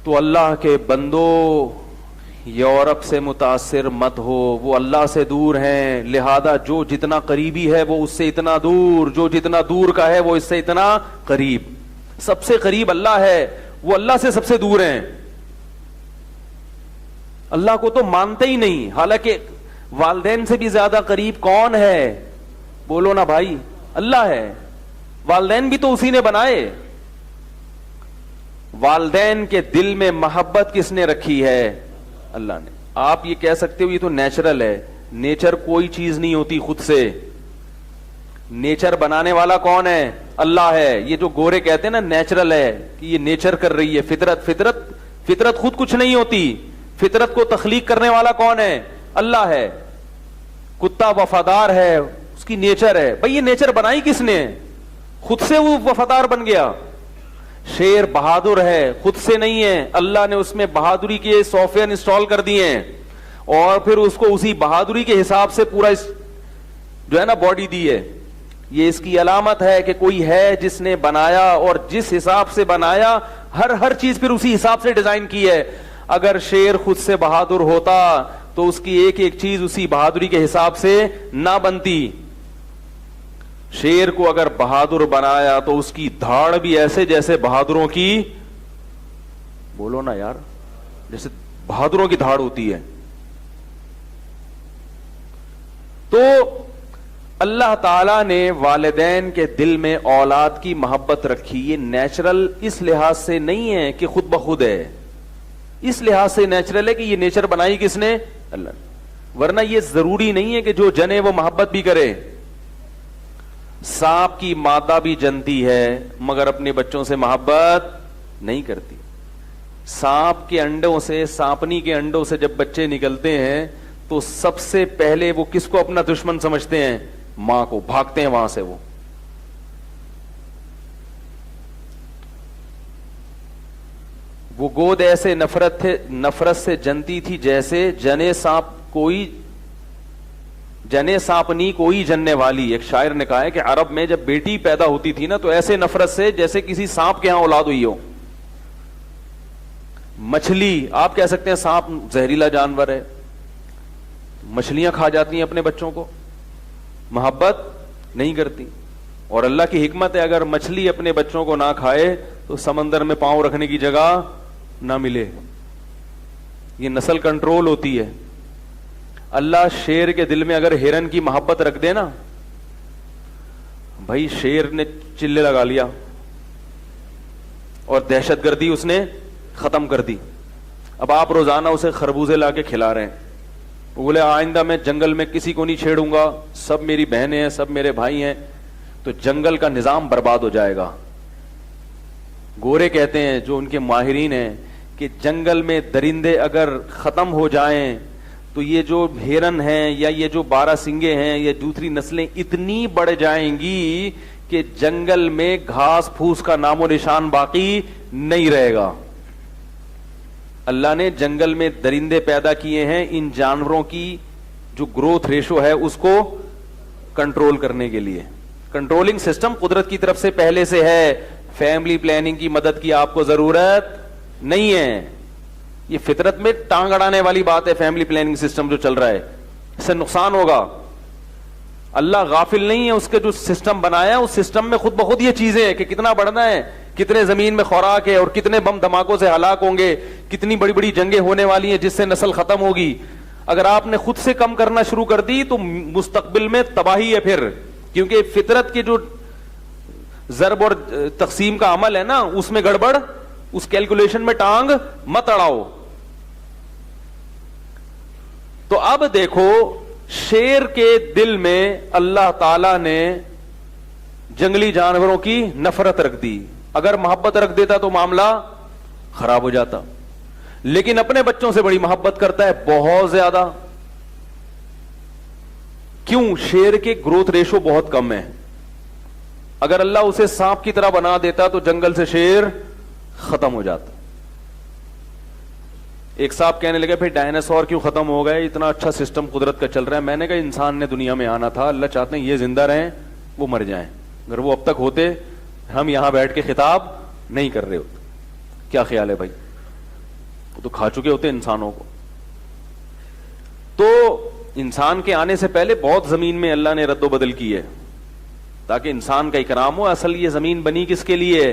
تو اللہ کے بندو یورپ سے متاثر مت ہو، وہ اللہ سے دور ہیں، لہذا جو جتنا قریبی ہے وہ اس سے اتنا دور، جو جتنا دور کا ہے وہ اس سے اتنا قریب. سب سے قریب اللہ ہے، وہ اللہ سے سب سے دور ہیں. اللہ کو تو مانتے ہی نہیں، حالانکہ والدین سے بھی زیادہ قریب کون ہے؟ بولو نا بھائی، اللہ ہے. والدین بھی تو اسی نے بنائے. والدین کے دل میں محبت کس نے رکھی ہے؟ اللہ نے. آپ یہ کہہ سکتے ہو یہ تو نیچرل ہے. نیچر کوئی چیز نہیں ہوتی خود سے. نیچر بنانے والا کون ہے؟ اللہ ہے. یہ جو گورے کہتے ہیں نا نیچرل ہے، کہ یہ نیچر کر رہی ہے، فطرت خود کچھ نہیں ہوتی. فطرت کو تخلیق کرنے والا کون ہے؟ اللہ ہے. کتا وفادار ہے، اس کی نیچر ہے. بھئی یہ نیچر بنائی کس نے؟ خود سے وہ وفادار بن گیا. شیر بہادر ہے، خود سے نہیں ہے، اللہ نے اس میں بہادری کے سافٹ ویئر انسٹال کر دیے ہیں اور پھر اس کو اسی بہادری کے حساب سے پورا جو ہے نا باڈی دی ہے. یہ اس کی علامت ہے کہ کوئی ہے جس نے بنایا، اور جس حساب سے بنایا ہر چیز پھر اسی حساب سے ڈیزائن کی ہے. اگر شیر خود سے بہادر ہوتا تو اس کی ایک ایک چیز اسی بہادری کے حساب سے نہ بنتی. شیر کو اگر بہادر بنایا تو اس کی دھاڑ بھی ایسے جیسے بہادروں کی، بولو نا یار، جیسے بہادروں کی دھاڑ ہوتی ہے. تو اللہ تعالی نے والدین کے دل میں اولاد کی محبت رکھی. یہ نیچرل اس لحاظ سے نہیں ہے کہ خود بخود ہے، اس لحاظ سے نیچرل ہے کہ یہ نیچر بنائی کس نے؟ اللہ نے. ورنہ یہ ضروری نہیں ہے کہ جو جنے وہ محبت بھی کرے. سانپ کی مادہ بھی جنتی ہے مگر اپنے بچوں سے محبت نہیں کرتی. سانپ کے انڈوں سے، سانپنی کے انڈوں سے جب بچے نکلتے ہیں تو سب سے پہلے وہ کس کو اپنا دشمن سمجھتے ہیں؟ ماں کو. بھاگتے ہیں وہاں سے. وہ گود ایسے نفرت سے جنتی تھی جیسے جنے سانپنی کوئی جننے والی. ایک شاعر نے کہا ہے کہ عرب میں جب بیٹی پیدا ہوتی تھی نا تو ایسے نفرت سے جیسے کسی سانپ کے ہاں اولاد ہوئی ہو. مچھلی، آپ کہہ سکتے ہیں سانپ زہریلا جانور ہے، مچھلیاں کھا جاتی ہیں اپنے بچوں کو، محبت نہیں کرتی. اور اللہ کی حکمت ہے، اگر مچھلی اپنے بچوں کو نہ کھائے تو سمندر میں پاؤں رکھنے کی جگہ نہ ملے. یہ نسل کنٹرول ہوتی ہے. اللہ شیر کے دل میں اگر ہرن کی محبت رکھ دے نا، بھائی شیر نے چلے لگا لیا اور دہشت گردی اس نے ختم کر دی. اب آپ روزانہ اسے خربوزے لا کے کھلا رہے ہیں، بولے آئندہ میں جنگل میں کسی کو نہیں چھیڑوں گا، سب میری بہنیں ہیں، سب میرے بھائی ہیں، تو جنگل کا نظام برباد ہو جائے گا. گورے کہتے ہیں جو ان کے ماہرین ہیں کہ جنگل میں درندے اگر ختم ہو جائیں تو یہ جو ہرن ہیں یا یہ جو 12 سنگے ہیں یا دوسری نسلیں اتنی بڑھ جائیں گی کہ جنگل میں گھاس پھوس کا نام و نشان باقی نہیں رہے گا. اللہ نے جنگل میں درندے پیدا کیے ہیں ان جانوروں کی جو گروتھ ریشو ہے اس کو کنٹرول کرنے کے لیے. کنٹرولنگ سسٹم قدرت کی طرف سے پہلے سے ہے. فیملی پلاننگ کی مدد کی آپ کو ضرورت نہیں ہے. یہ فطرت میں ٹانگ اڑانے والی بات ہے. فیملی پلاننگ سسٹم جو چل رہا ہے اس سے نقصان ہوگا. اللہ غافل نہیں ہے، اس کے جو سسٹم بنایا اس سسٹم میں خود بخود یہ چیزیں ہیں کہ کتنا بڑھنا ہے، کتنے زمین میں خوراک ہے اور کتنے بم دھماکوں سے ہلاک ہوں گے، کتنی بڑی بڑی جنگیں ہونے والی ہیں جس سے نسل ختم ہوگی. اگر آپ نے خود سے کم کرنا شروع کر دی تو مستقبل میں تباہی ہے پھر، کیونکہ فطرت کے جو ضرب اور تقسیم کا عمل ہے نا اس میں گڑبڑ، اس کیلکولیشن میں ٹانگ مت اڑاؤ. تو اب دیکھو شیر کے دل میں اللہ تعالی نے جنگلی جانوروں کی نفرت رکھ دی. اگر محبت رکھ دیتا تو معاملہ خراب ہو جاتا، لیکن اپنے بچوں سے بڑی محبت کرتا ہے، بہت زیادہ. کیوں؟ شیر کے گروتھ ریشو بہت کم ہے. اگر اللہ اسے سانپ کی طرح بنا دیتا تو جنگل سے شیر ختم ہو جاتا. ایک صاحب کہنے لگے پھر ڈائناسور کیوں ختم ہو گئے، اتنا اچھا سسٹم قدرت کا چل رہا ہے. میں نے کہا انسان نے دنیا میں آنا تھا، اللہ چاہتے ہیں یہ زندہ رہیں وہ مر جائیں. اگر وہ اب تک ہوتے ہم یہاں بیٹھ کے خطاب نہیں کر رہے ہوتے. کیا خیال ہے بھائی؟ تو کھا چکے ہوتے انسانوں کو. تو انسان کے آنے سے پہلے بہت زمین میں اللہ نے رد و بدل کی ہے تاکہ انسان کا اکرام ہو. اصل یہ زمین بنی کس کے لیے ہے؟